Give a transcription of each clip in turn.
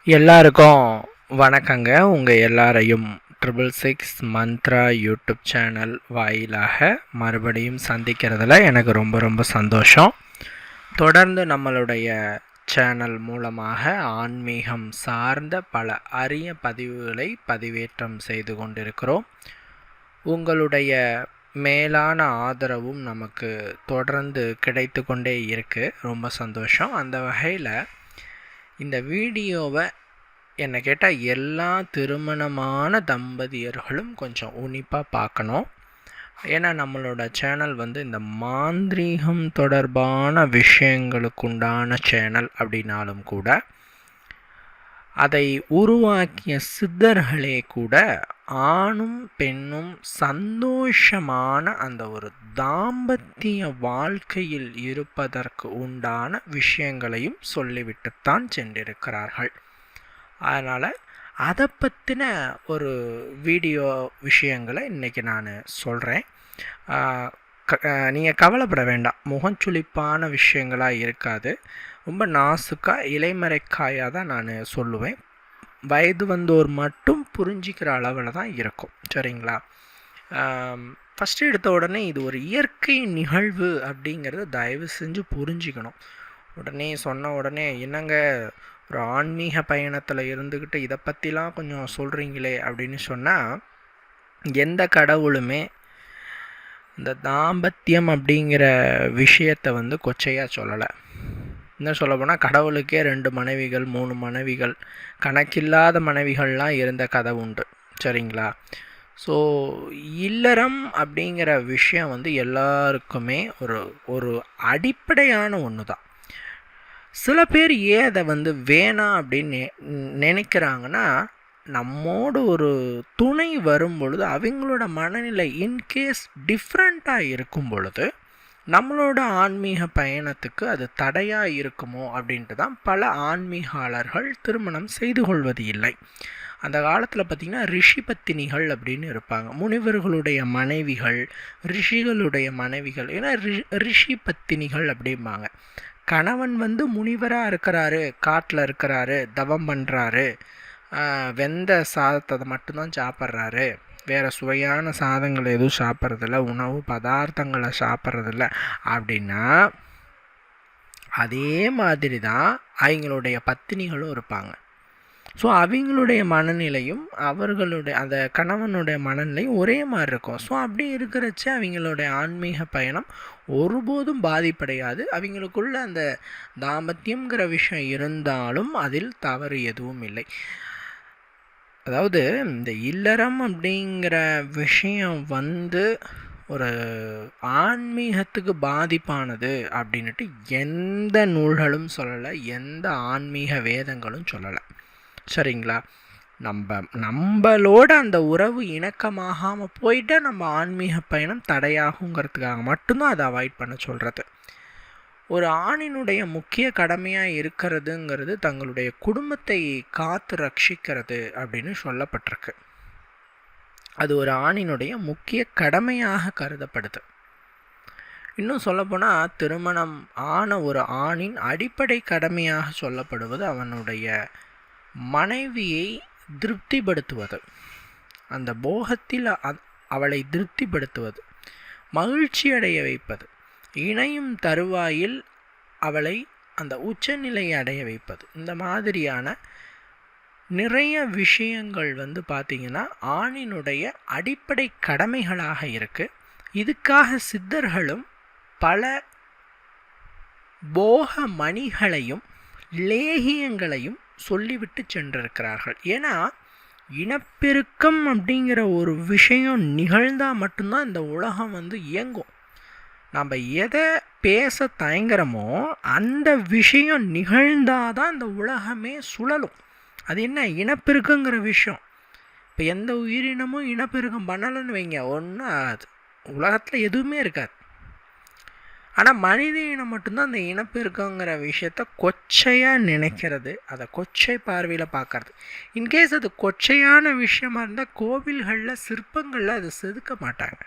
எல்லாருக்கும் வணக்கங்க. உங்கள் எல்லாரையும் 666 மந்த்ரா யூடியூப் சேனல் வாயிலாக மறுபடியும் சந்திக்கிறதுல எனக்கு ரொம்ப ரொம்ப சந்தோஷம். தொடர்ந்து நம்மளுடைய சேனல் மூலமாக ஆன்மீகம் சார்ந்த பல அரிய பதிவுகளை பதிவேற்றம் செய்து கொண்டிருக்கிறோம். உங்களுடைய மேலான ஆதரவும் நமக்கு தொடர்ந்து கிடைத்து கொண்டே இருக்குது. ரொம்ப சந்தோஷம். அந்த வகையில் இந்த வீடியோவை என்னை கேட்டால் எல்லா திருமணமான தம்பதியர்களும் கொஞ்சம் உன்னிப்பாக பார்க்கணும். ஏன்னா நம்மளோட சேனல் இந்த மாந்திரீகம் தொடர்பான விஷயங்களுக்குண்டான சேனல் அப்படின்னாலும் கூட அதை உருவாக்கிய சித்தர்களே கூட ஆணும் பெண்ணும் சந்தோஷமான அந்த ஒரு தாம்பத்திய வாழ்க்கையில் இருப்பதற்கு உண்டான விஷயங்களையும் சொல்லிவிட்டுத்தான் சென்றிருக்கிறார்கள். அதனால் அதை பற்றின ஒரு வீடியோ விஷயங்களை இன்றைக்கி நான் சொல்கிறேன். நீங்கள் கவலைப்பட வேண்டாம். முகச்சுளிப்பான விஷயங்களாக இருக்காது. ரொம்ப நாசுக்காக இலைமறைக்காயாக தான் நான் சொல்லுவேன். வயது வந்தோர் மட்டும் புரிஞ்சிக்கிற அளவில் தான் இருக்கும். சரிங்களா? ஃபஸ்ட்டு எடுத்த உடனே இது ஒரு இயற்கை நிகழ்வு அப்படிங்கிறத தயவு செஞ்சு புரிஞ்சிக்கணும். உடனே சொன்ன உடனே என்னங்க ஒரு ஆன்மீக பயணத்தில் இருந்துக்கிட்டு இதை பற்றிலாம் கொஞ்சம் சொல்கிறீங்களே அப்படின்னு சொன்னால், எந்த கடவுளுமே இந்த தாம்பத்தியம் அப்படிங்கிற விஷயத்தை கொச்சையாக சொல்லலை. இன்னும் சொல்ல போனால் கடவுளுக்கே 2 மனைவிகள் 3 மனைவிகள் கணக்கில்லாத மனைவிகள்லாம் இருந்த கதை உண்டு. சரிங்களா? ஸோ இல்லறம் அப்படிங்கிற விஷயம் எல்லாருக்குமே ஒரு ஒரு அடிப்படையான ஒன்று தான். சில பேர் ஏன் அதை வேணாம் அப்படின்னு நினைக்கிறாங்கன்னா, நம்மோடு ஒரு துணை வரும் பொழுது அவங்களோட மனநிலை இன்கேஸ் டிஃப்ரெண்ட்டாக இருக்கும் பொழுது நம்மளோட ஆன்மீக பயணத்துக்கு அது தடையாக இருக்குமோ அப்படின்ட்டு தான் பல ஆன்மீகாளர்கள் திருமணம் செய்து கொள்வது இல்லை. அந்த காலத்தில் பார்த்திங்கன்னா ரிஷி பத்தினிகள் அப்படின்னு இருப்பாங்க. முனிவர்களுடைய மனைவிகள், ரிஷிகளுடைய மனைவிகள், ஏன்னா ரிஷி பத்தினிகள் அப்படிம்பாங்க. கணவன் முனிவராக இருக்கிறாரு, காட்டில் இருக்கிறாரு, தவம் பண்ணுறாரு, வெந்த சாதத்தை மட்டும்தான் சாப்பிட்றாரு, வேறு சுவையான சாதங்கள் எதுவும் சாப்பிட்றதில்ல, உணவு பதார்த்தங்களை சாப்பிட்றதில்ல அப்படின்னா, அதே மாதிரி தான் அவங்களுடைய பத்தினிகளும் இருப்பாங்க. ஸோ அவங்களுடைய மனநிலையும் அவர்களுடைய அந்த கணவனுடைய மனநிலையும் ஒரே மாதிரி இருக்கும். ஸோ அப்படி இருக்கிறச்ச அவங்களுடைய ஆன்மீக பயணம் ஒருபோதும் பாதிப்படையாது. அவங்களுக்குள்ள அந்த தாம்பத்தியங்கிற விஷயம் இருந்தாலும் அதில் தவறு எதுவும் இல்லை. அதாவது இந்த இல்லறம் அப்படிங்கிற விஷயம் ஒரு ஆன்மீகத்துக்கு பாதிப்பானது அப்படின்ட்டு எந்த நூல்களும் சொல்லலை, எந்த ஆன்மீக வேதங்களும் சொல்லலை. சரிங்களா? நம்மளோட அந்த உறவு இணக்கமாகாமல் போயிட்டா நம்ம ஆன்மீக பயணம் தடையாகுங்கிறதுக்காக மட்டும்தான் அதை அவாய்ட் பண்ண சொல்கிறது. ஒரு ஆணினுடைய முக்கிய கடமையாக இருக்கிறதுங்கிறது தங்களுடைய குடும்பத்தை காத்து ரட்சிக்கிறது அப்படின்னு சொல்லப்பட்டிருக்கு. அது ஒரு ஆணினுடைய முக்கிய கடமையாக கருதப்படுது. இன்னும் சொல்லப்போனால் திருமணம் ஆன ஒரு ஆணின் அடிப்படை கடமையாக சொல்லப்படுவது அவனுடைய மனைவியை திருப்திப்படுத்துவது, அந்த போகத்தில் அவளை திருப்திப்படுத்துவது, மகிழ்ச்சி அடைய வைப்பது, இணையும் தருவாயில் அவளை அந்த உச்சநிலையை அடைய வைப்பது. இந்த மாதிரியான நிறைய விஷயங்கள் பார்த்திங்கன்னா ஆணினுடைய அடிப்படை கடமைகளாக இருக்குது. இதுக்காக சித்தர்களும் பல போக மணிகளையும் லேகியங்களையும் சொல்லிவிட்டு சென்றிருக்கிறார்கள். ஏன்னா இனப்பெருக்கம் அப்படிங்கிற ஒரு விஷயம் நிகழ்ந்தால் மட்டும்தான் இந்த உலகம் இயங்கும். நம்ம எதை பேச தயங்குறோமோ அந்த விஷயம் நிகழ்ந்தாதான் இந்த உலகமே சுழலும். அது என்ன இனப்பெருக்கங்கிற விஷயம். இப்போ எந்த உயிரினமும் இனப்பெருக்கம் பண்ணலைன்னு வைங்க, ஒன்றும் ஆகாது, உலகத்தில் எதுவுமே இருக்காது. ஆனால் மனித இனம் மட்டும்தான் அந்த இனப்பெருக்கங்கிற விஷயத்த கொச்சையாக நினைக்கிறது, அதை கொச்சை பார்வையில் பார்க்கறது. இன்கேஸ் அது கொச்சையான விஷயமா இருந்தால் கோவில்களில் சிற்பங்களில் அதை செதுக்க மாட்டாங்க.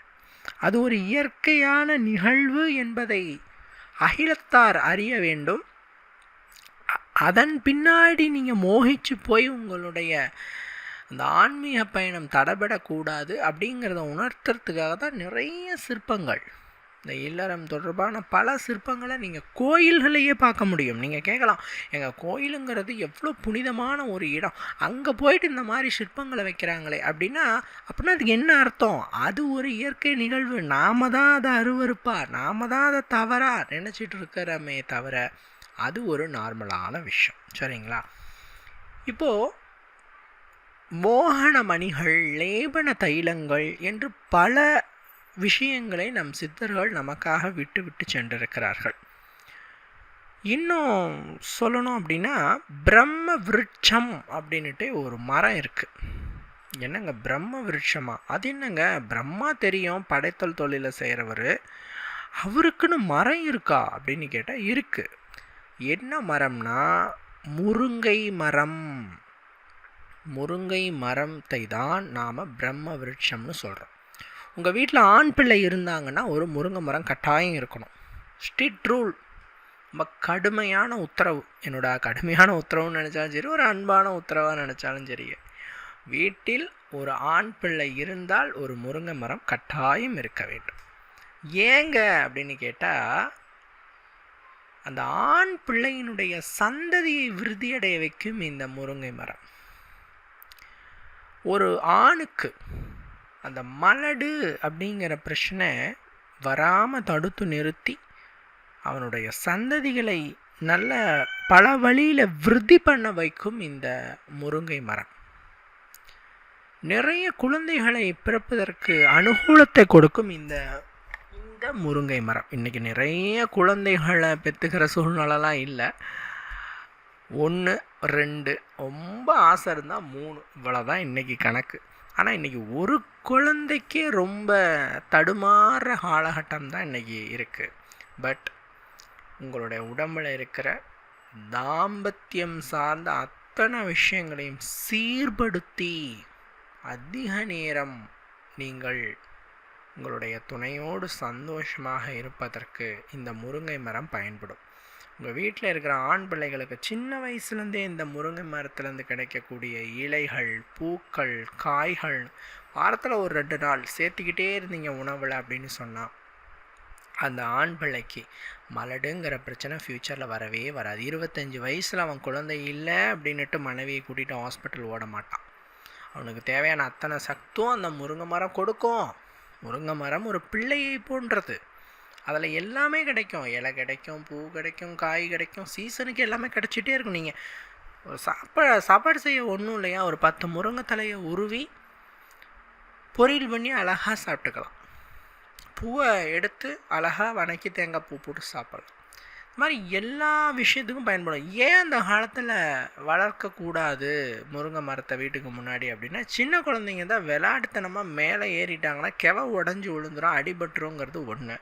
அது ஒரு இயற்கையான நிகழ்வு என்பதை அகிலத்தார் அறிய வேண்டும். அதன் பின்னாடி நீங்கள் மோகிச்சு போய் உங்களுடைய அந்த ஆன்மீக பயணம் தடைபடக்கூடாது அப்படிங்கிறத உணர்த்துறதுக்காக தான் நிறைய சிற்பங்கள், இந்த இல்லறம் தொடர்பான பல சிற்பங்களை நீங்கள் கோயில்களையே பார்க்க முடியும். நீங்கள் கேட்கலாம், எங்கள் கோயிலுங்கிறது எவ்வளோ புனிதமான ஒரு இடம், அங்கே போயிட்டு இந்த மாதிரி சிற்பங்களை வைக்கிறாங்களே அப்படின்னா அதுக்கு என்ன அர்த்தம்? அது ஒரு இயற்கை நிகழ்வு, நாம தான் அதை அருவருப்பாக, நாம தான் அதை தவறாக நினச்சிட்டு இருக்கிறோமே தவிர அது ஒரு நார்மலான விஷயம். சரிங்களா? இப்போது மோகன மணிகள், லேபன தைலங்கள் என்று பல விஷயங்களை நம் சித்தர்கள் நமக்காக விட்டு விட்டு சென்றிருக்கிறார்கள். இன்னும் சொல்லணும் அப்படின்னா பிரம்ம விருட்சம் அப்படின்ட்டு ஒரு மரம் இருக்குது. என்னங்க பிரம்ம விருட்சமா? அது என்னங்க, பிரம்மா தெரியும், படைத்தல் தொழிலை செய்கிறவர், அவருக்குன்னு மரம் இருக்கா அப்படின்னு கேட்டால் இருக்குது. என்ன மரம்னா முருங்கை மரம். முருங்கை மரத்தை தான் நாம் பிரம்ம விருட்சம்னு சொல்கிறோம். உங்கள் வீட்டில் ஆண் பிள்ளை இருந்தாங்கன்னா ஒரு முருங்கை மரம் கட்டாயம் இருக்கணும். ஸ்ட்ரிக்ட் ரூல், ரொம்ப கடுமையான உத்தரவு. என்னோட கடுமையான உத்தரவுன்னு நினச்சாலும் சரி, ஒரு அன்பான உத்தரவாக நினச்சாலும் சரி, வீட்டில் ஒரு ஆண் பிள்ளை இருந்தால் ஒரு முருங்கை மரம் கட்டாயம் இருக்க வேண்டும். ஏங்க அப்படின்னு கேட்டால், அந்த ஆண் பிள்ளையினுடைய சந்ததியை விருதியடைய வைக்கும் இந்த முருங்கை மரம். ஒரு ஆணுக்கு அந்த மலடு அப்படிங்கிற பிரச்சனை வராமல் தடுத்து நிறுத்தி அவனுடைய சந்ததிகளை நல்ல பல வழியில் விருத்தி பண்ண வைக்கும் இந்த முருங்கை மரம். நிறைய குழந்தைகளை பிறப்பதற்கு அனுகூலத்தை கொடுக்கும் இந்த முருங்கை மரம். இன்றைக்கி நிறைய குழந்தைகளை பெற்றுக்கிற சூழ்நிலைலாம் இல்லை. 1 2 ரொம்ப ஆசை இருந்தால் 3, இவ்வளோதான் இன்றைக்கி கணக்கு. ஆனால் இன்றைக்கி ஒரு குழந்தைக்கே ரொம்ப தடுமாறுற காலகட்டம் தான் இன்றைக்கி இருக்குது. பட் உங்களுடைய உடம்பில் இருக்கிற தாம்பத்தியம் சார்ந்த அத்தனை விஷயங்களையும் சீர்படுத்தி அதிக நேரம் நீங்கள் உங்களுடைய துணையோடு சந்தோஷமாக இருப்பதற்கு இந்த முருங்கை மரம் பயன்படும். உங்கள் வீட்டில் இருக்கிற ஆண் பிள்ளைகளுக்கு சின்ன வயசுலேருந்தே இந்த முருங்கை மரத்துலேருந்து கிடைக்கக்கூடிய இலைகள், பூக்கள், காய்கள் வாரத்தில் ஒரு 2 நாள் சேர்த்துக்கிட்டே இருந்தீங்க உணவில் அப்படின்னு சொன்னால் அந்த ஆண் பிள்ளைக்கு மலடுங்கிற பிரச்சனை ஃப்யூச்சரில் வரவே வராது. 25 வயசில் அவன் குழந்தை இல்லை அப்படின்ட்டு மனைவியை கூட்டிகிட்டு ஹாஸ்பிட்டல் ஓட மாட்டான். அவனுக்கு தேவையான அத்தனை சக்தும் அந்த முருங்கை மரம் கொடுக்கும். முருங்கை மரம் ஒரு பிள்ளையை போன்றது. அதில் எல்லாமே கிடைக்கும். இலை கிடைக்கும், பூ கிடைக்கும், காய் கிடைக்கும், சீசனுக்கு எல்லாமே கிடச்சிட்டே இருக்கும். நீங்கள் ஒரு சாப்பாடு செய்ய ஒன்றும் இல்லையா, ஒரு 10 முருங்கை தலையை உருவி பொரியல் பண்ணி அழகாக சாப்பிட்டுக்கலாம். பூவை எடுத்து அழகாக வணக்கி தேங்காய் பூ போட்டு சாப்பிடலாம். இது மாதிரி எல்லா விஷயத்துக்கும் பயன்படும். ஏன் அந்த காலத்தில் வளர்க்கக்கூடாது முருங்கை மரத்தை வீட்டுக்கு முன்னாடி அப்படின்னா, சின்ன குழந்தைங்க தான் விளையாட்டுத்தனமாக மேலே ஏறிட்டாங்கன்னா கெவை உடஞ்சி விழுந்துடும், அடிபட்டுருங்கிறது 1.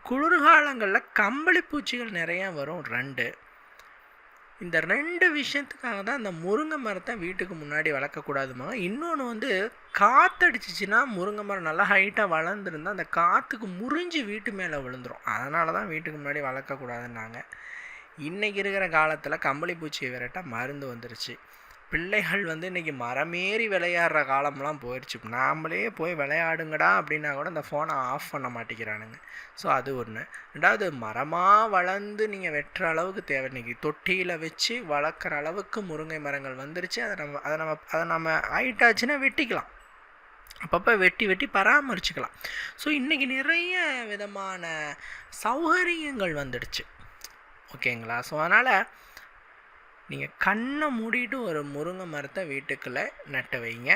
குளிர்காலங்களில் கம்பளி பூச்சிகள் நிறையா வரும் 2. இந்த 2 விஷயத்துக்காக தான் அந்த முருங்கை மரத்தை வீட்டுக்கு முன்னாடி வளர்க்கக்கூடாதுமா. இன்னொன்று காற்றடிச்சிச்சின்னா முருங்கை மரம் நல்லா ஹைட்டாக வளர்ந்துருந்தால் அந்த காற்றுக்கு முறிஞ்சு வீட்டு மேலே விழுந்துடும். அதனால தான் வீட்டுக்கு முன்னாடி வளர்க்கக்கூடாதுன்னாங்க. இன்றைக்கி இருக்கிற காலத்தில் கம்பளி பூச்சியை விரட்ட மருந்து வந்துருச்சு. பிள்ளைகள் இன்றைக்கி மரமேறி விளையாடுற காலம்லாம் போயிடுச்சு. நாமளே போய் விளையாடுங்கடா அப்படின்னா கூட இந்த ஃபோனை ஆஃப் பண்ண மாட்டேங்கிறானுங்க. ஸோ அது 1. 2வது, மரமாக வளர்ந்து நீங்கள் வெட்டுற அளவுக்கு தேவை. இன்றைக்கி தொட்டியில் வச்சு வளர்க்குற அளவுக்கு முருங்கை மரங்கள் வந்துருச்சு. அதை நம்ம ஆயிட்டாச்சுன்னா வெட்டிக்கலாம். அப்பப்போ வெட்டி பராமரிச்சுக்கலாம். ஸோ இன்றைக்கி நிறைய விதமான சௌகரியங்கள் வந்துடுச்சு. ஓகேங்களா? ஸோ அதனால் நீங்கள் கண்ணை மூடிட்டு ஒரு முருங்கை மரத்தை வீட்டுக்குள்ளே நட்டு வைங்க.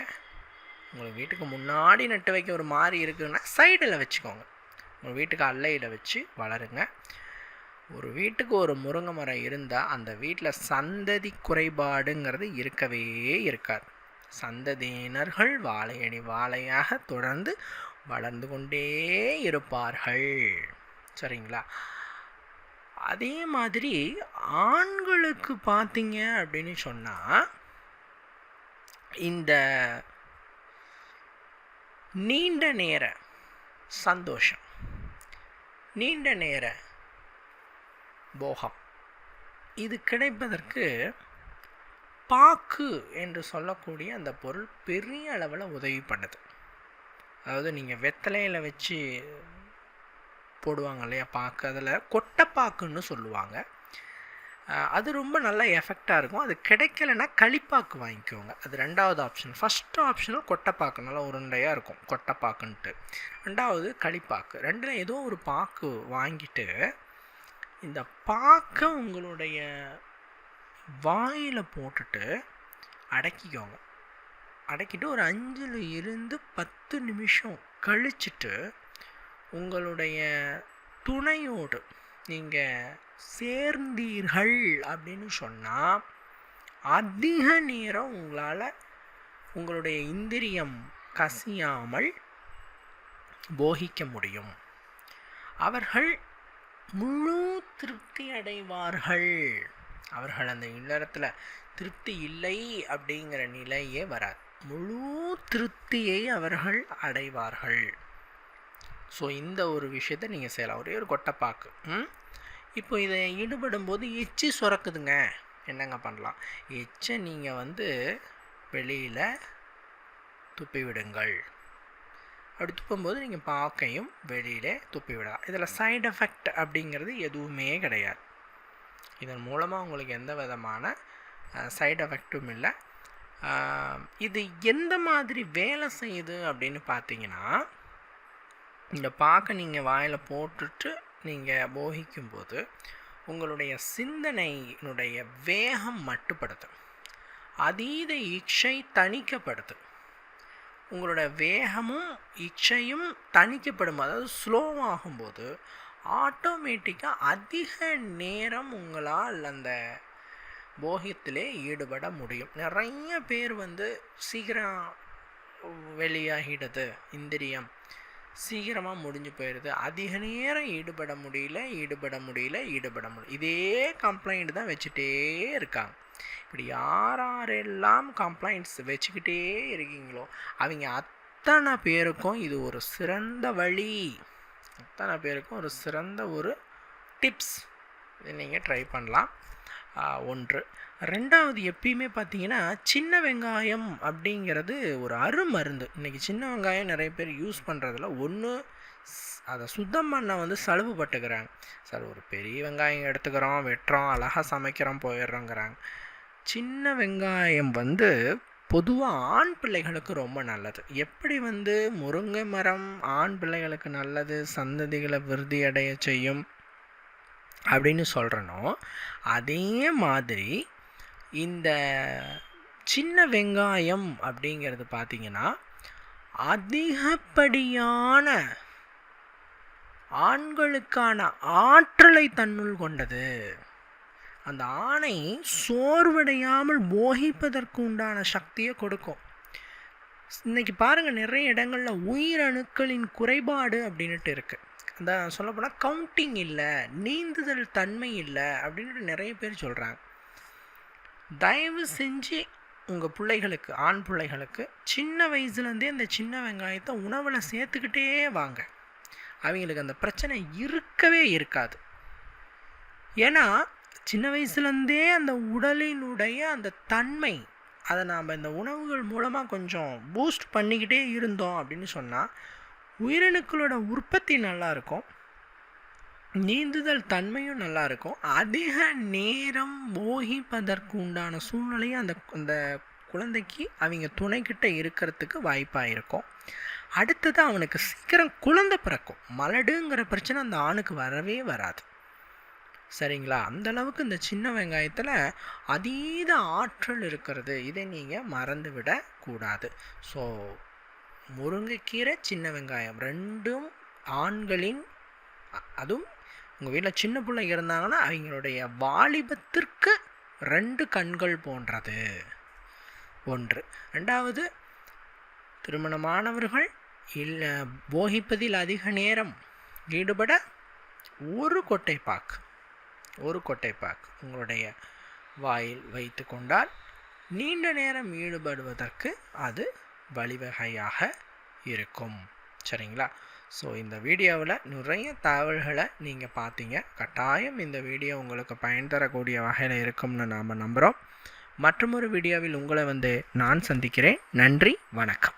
உங்களுக்கு வீட்டுக்கு முன்னாடி நட்டு வைக்க ஒரு மாதிரி இருக்குதுன்னா சைடில் வச்சுக்கோங்க. உங்கள் வீட்டுக்கு அல்லையில் வச்சு வளருங்க. ஒரு வீட்டுக்கு ஒரு முருங்கை மரம் இருந்தால் அந்த வீட்டில் சந்ததி குறைபாடுங்கிறது இருக்கவே இருக்காது. சந்ததியினர்கள் வாழையடி வாழையாக தொடர்ந்து வளர்ந்து கொண்டே இருப்பார்கள். சரிங்களா? அதே மாதிரி ஆண்களுக்கு பார்த்தீங்க அப்படின்னு சொன்னால் இந்த நீண்ட நேர சந்தோஷம், நீண்ட நேர போகம், இது கிடைப்பதற்கு பாக்கு என்று சொல்லக்கூடிய அந்த பொருள் பெரிய அளவில் உதவி பண்ணுது. அதாவது நீங்கள் வெத்தலையில் வச்சு போடுவாங்க இல்லையா பாக்கு, அதில் கொட்டைப்பாக்குன்னு சொல்லுவாங்க. அது ரொம்ப நல்ல எஃபெக்டாக இருக்கும். அது கிடைக்கலன்னா களிப்பாக்கு வாங்கிக்கோங்க. அது ரெண்டாவது ஆப்ஷன். ஃபஸ்ட்டு ஆப்ஷனும் கொட்டைப்பாக்கு, நல்லா உருண்டையாக இருக்கும் கொட்டைப்பாக்குன்ட்டு. ரெண்டாவது களிப்பாக்கு. ரெண்டில் ஏதோ ஒரு பாக்கு வாங்கிட்டு இந்த பாக்கை உங்களுடைய வாயில் போட்டுட்டு அடக்கிக்கோங்க. அடக்கிட்டு ஒரு 5-10 நிமிஷம் கழிச்சிட்டு உங்களுடைய துணையோடு நீங்கள் சேர்ந்தீர்கள் அப்படின்னு சொன்னால் அதிக நேரம் உங்களால் உங்களுடைய இந்திரியம் கசியாமல் போகிக்க முடியும். அவர்கள் முழு திருப்தி அடைவார்கள். அவர்கள் அந்த இல்லறத்தில் திருப்தி இல்லை அப்படிங்கிற நிலையே வராது. முழு திருப்தியை அவர்கள் அடைவார்கள். ஸோ இந்த ஒரு விஷயத்தை நீங்கள் செய்யலாம். ஒரே ஒரு கொட்டைப்பாக்கு. இப்போ இதை ஈடுபடும் போது எச்சி சுரக்குதுங்க, என்னங்க பண்ணலாம்? எச்சை நீங்கள் வெளியில் துப்பி விடுங்கள். அப்படி துப்பும்போது நீங்கள் பாக்கையும் வெளியிலே துப்பி விடலாம். இதில் சைடு எஃபெக்ட் அப்படிங்கிறது எதுவுமே கிடையாது. இதன் மூலமாக உங்களுக்கு எந்த விதமான சைடு எஃபெக்டும் இல்லை. இது எந்த மாதிரி வேலை செய்யுது அப்படின்னு பார்த்தீங்கன்னா, இந்த பாக்கை நீங்கள் வாயில் போட்டுட்டு நீங்கள் போகிக்கும்போது உங்களுடைய சிந்தனையினுடைய வேகம் மட்டுப்படுது. அதீத இச்சை தணிக்கப்படுது. உங்களோட வேகமும் இச்சையும் தணிக்கப்படும். அதாவது ஸ்லோவாகும்போது ஆட்டோமேட்டிக்காக அதிக நேரம் உங்களால் அந்த போகத்திலே ஈடுபட முடியும். நிறைய பேர் சீக்கிரம் வெளியாகிடுது, இந்திரியம் சீக்கிரமாக முடிஞ்சு போயிடுது, அதிக நேரம் ஈடுபட முடியல. இதே கம்ப்ளைண்ட் தான் வச்சுட்டே இருக்காங்க. இப்படி யாரெல்லாம் கம்ப்ளைண்ட்ஸ் வச்சுக்கிட்டே இருக்கீங்களோ அவங்க அத்தனை பேருக்கும் இது ஒரு சிறந்த வழி, அத்தனை பேருக்கும் ஒரு சிறந்த ஒரு டிப்ஸ். இதை நீங்கள் ட்ரை பண்ணலாம். ஒன்று. ரெண்டாவது, எப்பயுமே பார்த்தீங்கன்னா சின்ன வெங்காயம் அப்படிங்கிறது ஒரு அருமருந்து. இன்றைக்கி சின்ன வெங்காயம் நிறைய பேர் யூஸ் பண்ணுறதில்ல. ஒன்று அதை சுத்தம் பண்ண சலுப்பு பட்டுக்கிறாங்க. சார் ஒரு பெரிய வெங்காயம் எடுத்துக்கிறோம், வெட்டுறோம், அழகாக சமைக்கிறோம், போயிடுறோங்கிறாங்க. சின்ன வெங்காயம் பொதுவாக ஆண் பிள்ளைகளுக்கு ரொம்ப நல்லது. எப்படி முருங்கை மரம் ஆண் பிள்ளைகளுக்கு நல்லது, சந்ததிகளை விருத்தி அடைய செய்யும் அப்படின்னு சொல்கிறனோ, அதே மாதிரி இந்த சின்ன வெங்காயம் அப்படிங்கிறது பார்த்திங்கன்னா அதிகப்படியான ஆண்களுக்கான ஆற்றலை தன்னுள் கொண்டது. அந்த ஆணை சோர்வடையாமல் போகிப்பதற்கு உண்டான சக்தியை கொடுக்கும். இன்றைக்கி பாருங்கள், நிறைய இடங்களில் உயிரணுக்களின் குறைபாடு அப்படின்ட்டு இருக்குது. அந்த சொல்லப்போனால் கவுண்டிங் இல்லை, நீந்துதல் தன்மை இல்லை அப்படின்னு நிறைய பேர் சொல்கிறாங்க. தயவு செஞ்சு உங்கள் பிள்ளைகளுக்கு, ஆண் பிள்ளைகளுக்கு சின்ன வயசுலேருந்தே இந்த சின்ன வெங்காயத்தை உணவில் சேர்த்துக்கிட்டே வாங்க. அவங்களுக்கு அந்த பிரச்சனை இருக்கவே இருக்காது. ஏன்னா சின்ன வயசுலேருந்தே அந்த உடலினுடைய அந்த தன்மை, அதை நாம் இந்த உணவுகள் மூலமாக கொஞ்சம் பூஸ்ட் பண்ணிக்கிட்டே இருந்தோம் அப்படின்னு சொன்னால் உயிரணுக்களோட உற்பத்தி நல்லாயிருக்கும், நீந்துதல் தன்மையும் நல்லாயிருக்கும், அதிக நேரம் போகிப்பதற்கு உண்டான சூழ்நிலையும் அந்த குழந்தைக்கு அவங்க துணைக்கிட்ட இருக்கிறதுக்கு வாய்ப்பாக இருக்கும். அடுத்தது அவனுக்கு சீக்கிரம் குழந்தை பிறக்கும். மலடுங்கிற பிரச்சனை அந்த ஆணுக்கு வரவே வராது. சரிங்களா? அந்தளவுக்கு இந்த சின்ன வெங்காயத்தில் அதீத ஆற்றல் இருக்கிறது. இதை நீங்கள் மறந்து விடக்கூடாது. ஸோ முருங்கைக்கீரை, சின்ன வெங்காயம் ரெண்டும் ஆண்களின், அதுவும் உங்கள் வீட்டில் சின்ன பிள்ளை இருந்தாங்கன்னா அவங்களுடைய வாலிபத்திற்கு 2 கண்கள் போன்றது. ஒன்று. ரெண்டாவது, திருமணமானவர்கள் இல்லை போகிப்பதில் அதிக நேரம் ஈடுபட ஒரு கொட்டைப்பாக்கு உங்களுடைய வாயில் வைத்து கொண்டால் நீண்ட நேரம் ஈடுபடுவதற்கு அது வழிவகையாக இருக்கும். சரிங்களா? ஸோ இந்த வீடியோவில் நிறைய தகவல்களை நீங்கள் பார்த்தீங்க. கட்டாயம் இந்த வீடியோ உங்களுக்கு பயன் தரக்கூடிய வகையில் இருக்கும்னு நாம் நம்புகிறோம். மற்றொரு வீடியோவில் உங்களை நான் சந்திக்கிறேன். நன்றி, வணக்கம்.